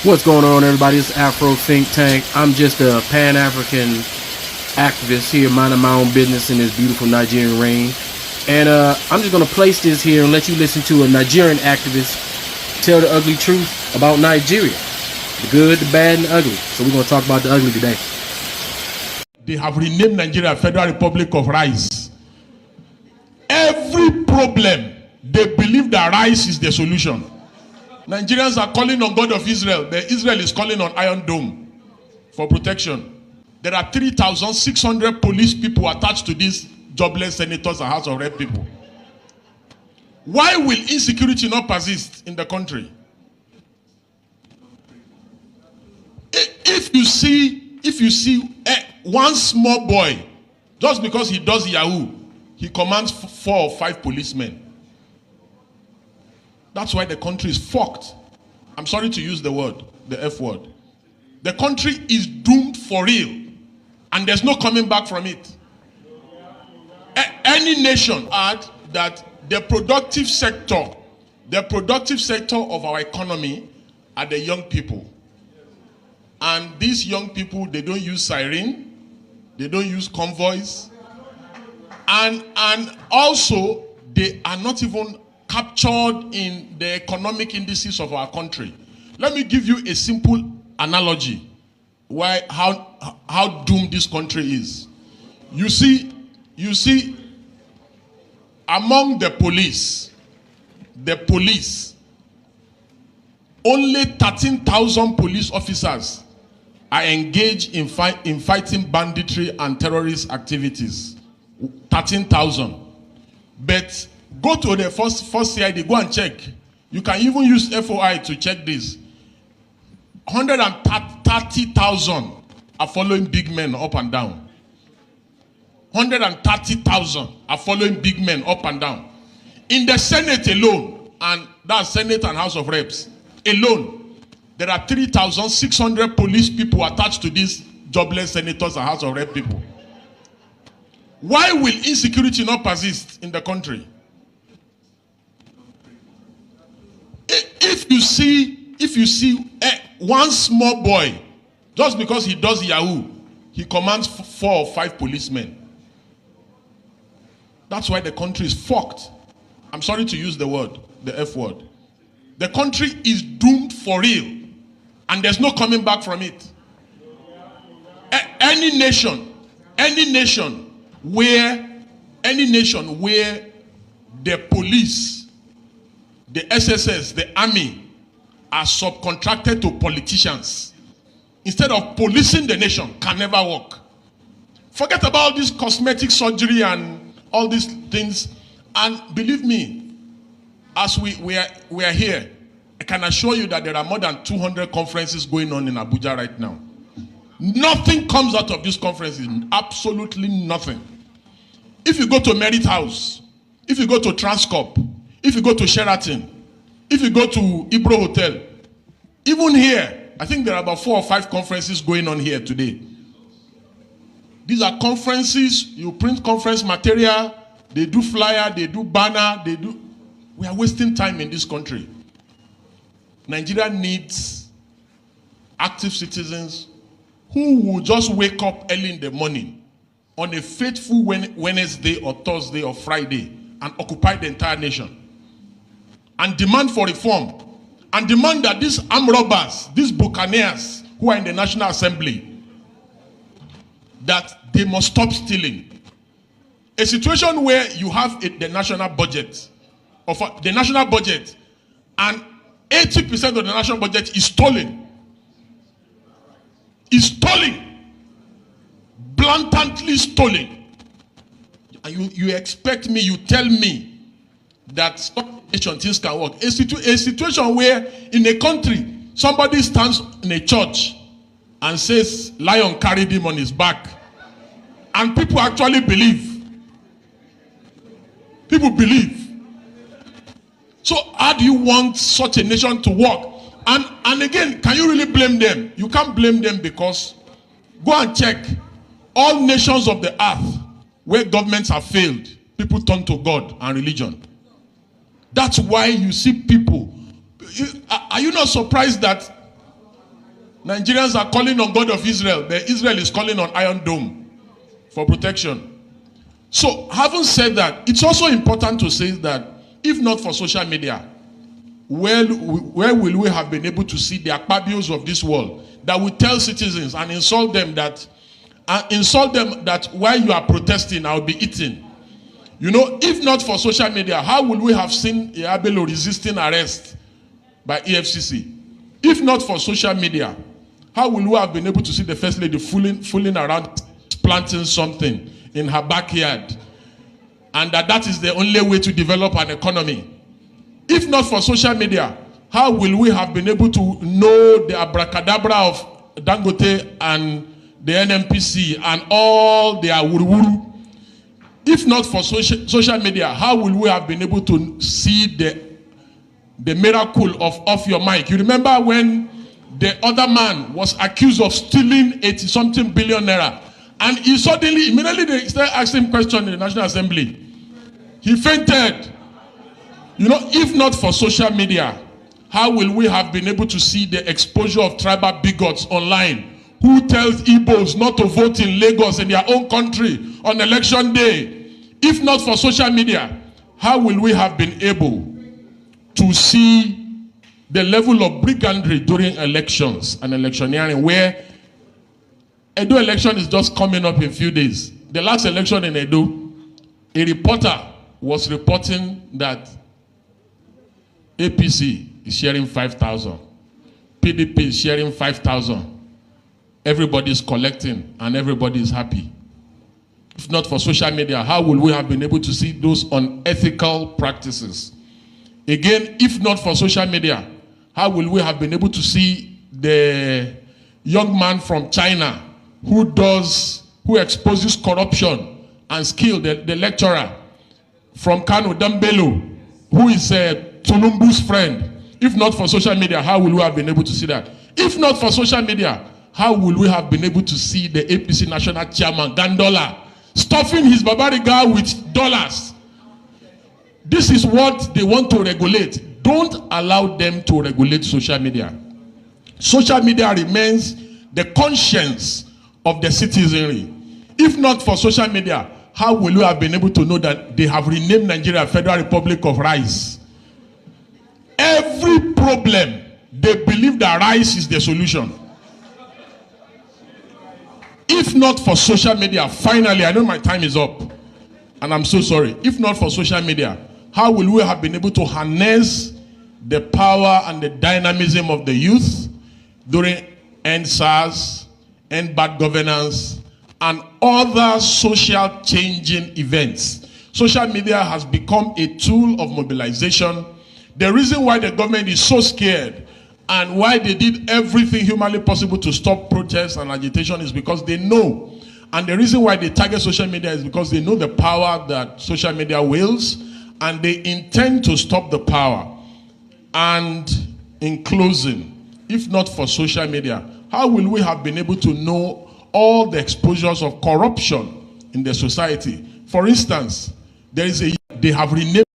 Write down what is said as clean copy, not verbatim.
What's going on, everybody? It's Afro Think Tank. I'm just a Pan-African activist here, minding my own business in this beautiful Nigerian rain. And I'm just going to place this here and let you listen to a Nigerian activist tell the ugly truth about Nigeria. The good, the bad, and the ugly. So we're going to talk about the ugly today. They have renamed Nigeria Federal Republic of Rice. Every problem, they believe that rice is the solution. Nigerians are calling on God of Israel, but Israel is calling on Iron Dome for protection. There are 3,600 police people attached to these jobless senators and House of Rep people. Why will insecurity not persist in the country? If you see one small boy, just because he does Yahoo, he commands 4 or 5 policemen. That's why the country is fucked. I'm sorry to use the word, the F word. The country is doomed for real, and there's no coming back from it. Any nation add that the productive sector of our economy are the young people. And these young people, they don't use siren, they don't use convoys, and also they are not even captured in the economic indices of our country. Let me give you a simple analogy how doomed this country is. You see, among the police, only 13,000 police officers are engaged in fighting banditry and terrorist activities. 13,000. But go to the first CID, go and check. You can even use FOI to check this. 130,000 are following big men up and down. 130,000 are following big men up and down. In the Senate alone, and that's Senate and House of Reps alone, there are 3,600 police people attached to these jobless senators and House of Rep people. Why will insecurity not persist in the country? If you see one small boy, just because he does Yahoo, he commands 4 or 5 policemen. That's why the country is fucked. I'm sorry to use the word, the F word. The country is doomed for real, and there's no coming back from it. Any nation where the police, the SSS, the army are subcontracted to politicians instead of policing the nation can never work. Forget about this cosmetic surgery and all these things. And believe me, as we are here, I can assure you that there are more than 200 conferences going on in Abuja right now. Nothing comes out of these conferences. Absolutely nothing. If you go to Merit House, if you go to Transcorp, if you go to Sheraton, if you go to Ibro Hotel, even here, I think there are about 4 or 5 conferences going on here today. These are conferences, you print conference material, they do flyer, they do banner, we are wasting time in this country. Nigeria needs active citizens who will just wake up early in the morning on a faithful Wednesday or Thursday or Friday and occupy the entire nation and demand for reform and demand that these armed robbers, these buccaneers who are in the National Assembly, that they must stop stealing. A situation where you have the national budget, and 80% of the national budget is stolen. Is stolen. Blatantly stolen. And you expect me, you tell me that things can work. A situation where in a country, somebody stands in a church and says, lion carried him on his back. And people actually believe. People believe. So how do you want such a nation to work? And again, can you really blame them? You can't blame them, because go and check all nations of the earth where governments have failed, people turn to God and religion. That's why you see people. Are you not surprised that Nigerians are calling on God of Israel, but Israel is calling on Iron Dome for protection. So, having said that, it's also important to say that if not for social media, where will we have been able to see the Akpabios of this world that will tell citizens and insult them that while you are protesting, I'll be eating. You know, if not for social media, how would we have seen Abelo resisting arrest by EFCC? If not for social media, how will we have been able to see the First Lady fooling around planting something in her backyard, and that is the only way to develop an economy? If not for social media, how will we have been able to know the abracadabra of Dangote and the NMPC and all their wuru-wuru? If not for social media, how will we have been able to see the miracle of off your mic? You remember when the other man was accused of stealing 80-something billion naira, and he suddenly, immediately they started asking him questions in the National Assembly. He fainted. You know, if not for social media, how will we have been able to see the exposure of tribal bigots online who tells Igbos not to vote in Lagos in their own country on election day? If not for social media, how will we have been able to see the level of brigandry during elections and electioneering, where Edo election is just coming up in a few days? The last election in Edo, a reporter was reporting that APC is sharing 5,000, PDP is sharing 5,000. Everybody is collecting and everybody is happy. If not for social media, how will we have been able to see those unethical practices? Again, if not for social media, how will we have been able to see the young man from China who exposes corruption and skill, the lecturer from Kano, Dambelo, who is Tulumbu's friend? If not for social media, how will we have been able to see that? If not for social media, how will we have been able to see the APC national chairman, Gandola, stuffing his Babariga with dollars? This is what they want to regulate. Don't allow them to regulate social media. Social media remains the conscience of the citizenry. If not for social media, how will you have been able to know that they have renamed Nigeria Federal Republic of Rice? Every problem, they believe that rice is the solution. If not for social media, finally, I know my time is up, and I'm so sorry. If not for social media, how will we have been able to harness the power and the dynamism of the youth during End SARS, End Bad Governance, and other social changing events? Social media has become a tool of mobilization. The reason why the government is so scared and why they did everything humanly possible to stop protests and agitation is because they know. And the reason why they target social media is because they know the power that social media wields, and they intend to stop the power. And in closing, if not for social media, how will we have been able to know all the exposures of corruption in the society? For instance, they have renamed